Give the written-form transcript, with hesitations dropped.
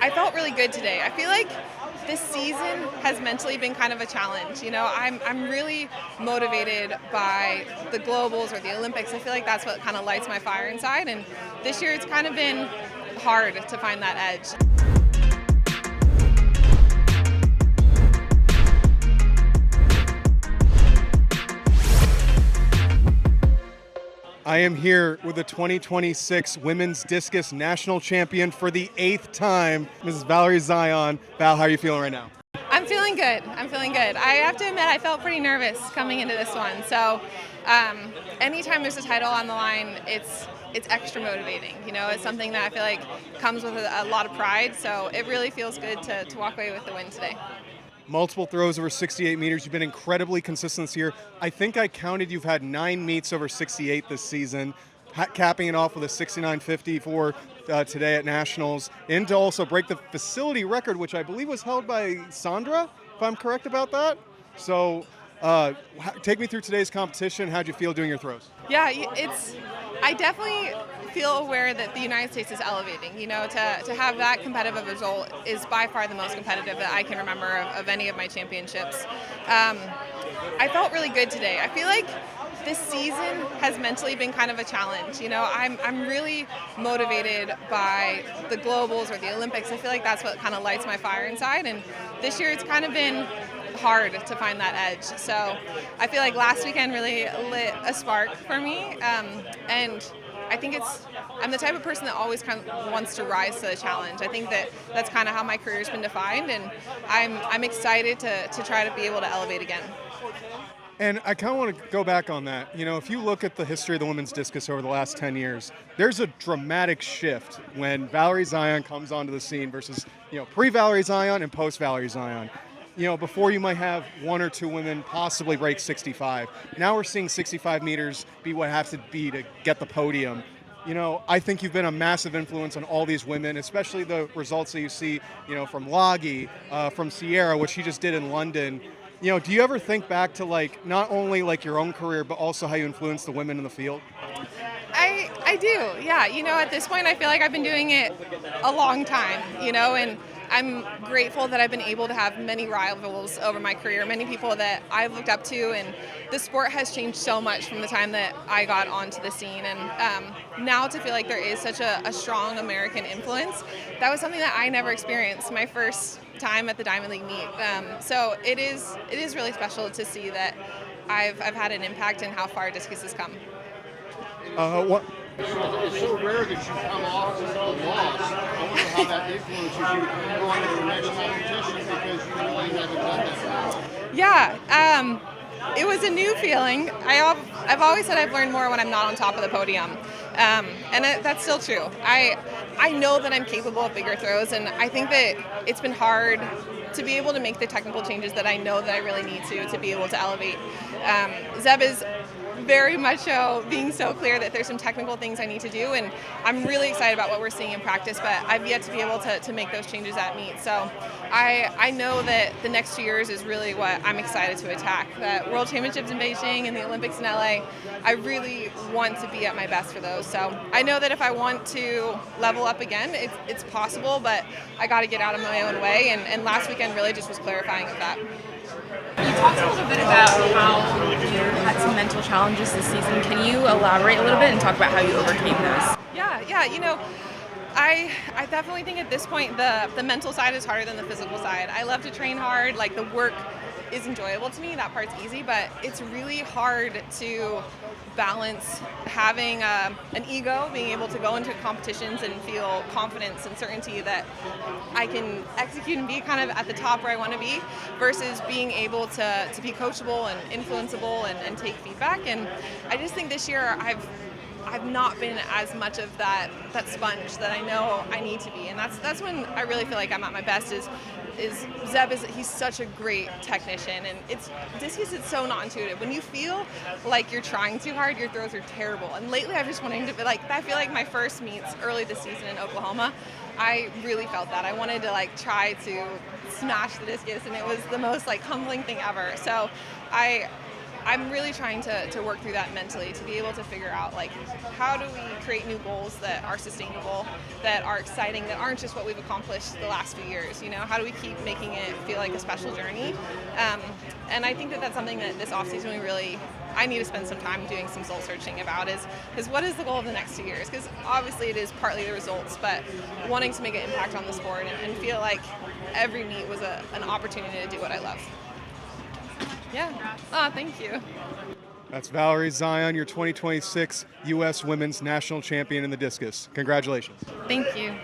I felt really good today. I feel like this season has mentally been kind of a challenge. I'm really motivated by the globals or the Olympics. I feel like that's what kind of lights my fire inside. And this year it's kind of been hard to find that edge. I am here with the 2026 Women's Discus National Champion for the 8th time, Mrs. Valerie Sion. Val, how are you feeling right now? I'm feeling good. I have to admit, I felt pretty nervous coming into this one. So anytime there's a title on the line, it's extra motivating. It's something that I feel like comes with a lot of pride. So it really feels good to walk away with the win today. Multiple throws over 68 meters. You've been incredibly consistent this year. I think I counted you've had 9 meets over 68 this season, capping it off with a 69.54 today at Nationals, and to also break the facility record, which I believe was held by Sandra, if I'm correct about that. So take me through today's competition. How'd you feel doing your throws? Yeah, I definitely feel aware that the United States is elevating. To have that competitive result is by far the most competitive that I can remember of any of my championships. I felt really good today. I feel like this season has mentally been kind of a challenge. I'm really motivated by the globals or the Olympics. I feel like that's what kind of lights my fire inside. And this year it's kind of been hard to find that edge. So I feel like last weekend really lit a spark for me. And I think I'm the type of person that always kind of wants to rise to the challenge. I think that's kind of how my career's been defined, and I'm excited to try to be able to elevate again. And I kind of want to go back on that. If you look at the history of the women's discus over the last 10 years, there's a dramatic shift when Valerie Sion comes onto the scene versus, pre-Valerie Sion and post-Valerie Sion. Before you might have 1 or 2 women possibly break 65. Now we're seeing 65 meters be what it has to be to get the podium. I think you've been a massive influence on all these women, especially the results that you see, from Lagi, from Sierra, which she just did in London. Do you ever think back to not only your own career, but also how you influence the women in the field? I do, yeah. At this point, I feel like I've been doing it a long time, and I'm grateful that I've been able to have many rivals over my career, many people that I've looked up to, and the sport has changed so much from the time that I got onto the scene. And now to feel like there is such a strong American influence, that was something that I never experienced my first time at the Diamond League meet. So it is really special to see that I've had an impact in how far discus has come. It's so rare that you come off with a loss. I wonder how that influences you going to the next competition because you really haven't done that. Yeah, it was a new feeling. I've always said I've learned more when I'm not on top of the podium, and that's still true. I know that I'm capable of bigger throws, and I think that it's been hard to be able to make the technical changes that I know that I really need to be able to elevate. Zeb is very much so being so clear that there's some technical things I need to do, and I'm really excited about what we're seeing in practice, but I've yet to be able to make those changes at meet. So I know that the next 2 years is really what I'm excited to attack. The World Championships in Beijing and the Olympics in LA, I really want to be at my best for those. So I know that if I want to level up again, it's possible, but I got to get out of my own way, and last weekend really just was clarifying of that. You talked a little bit about how you had some mental challenges this season. Can you elaborate a little bit and talk about how you overcame those? Yeah. I definitely think at this point the mental side is harder than the physical side. I love to train hard. The work is enjoyable to me. That part's easy, but it's really hard to balance having an ego, being able to go into competitions and feel confidence and certainty that I can execute and be kind of at the top where I want to be, versus being able to be coachable and influenceable and take feedback. And I just think this year I've not been as much of that sponge that I know I need to be, and that's when I really feel like I'm at my best. Zeb he's such a great technician, and discus is so not intuitive. When you feel like you're trying too hard, your throws are terrible. And lately I've just wanted to be I feel like my first meets early this season in Oklahoma, I really felt that. I wanted to try to smash the discus, and it was the most humbling thing ever. So I'm really trying to work through that mentally, to be able to figure out, like, how do we create new goals that are sustainable, that are exciting, that aren't just what we've accomplished the last few years. How do we keep making it feel like a special journey? And I think that that's something that this offseason I need to spend some time doing some soul searching about is what is the goal of the next 2 years? Because obviously it is partly the results, but wanting to make an impact on the sport and feel like every meet was an opportunity to do what I love. Yeah. Oh, thank you. That's Valerie Sion, your 2026 U.S. Women's National Champion in the discus. Congratulations. Thank you.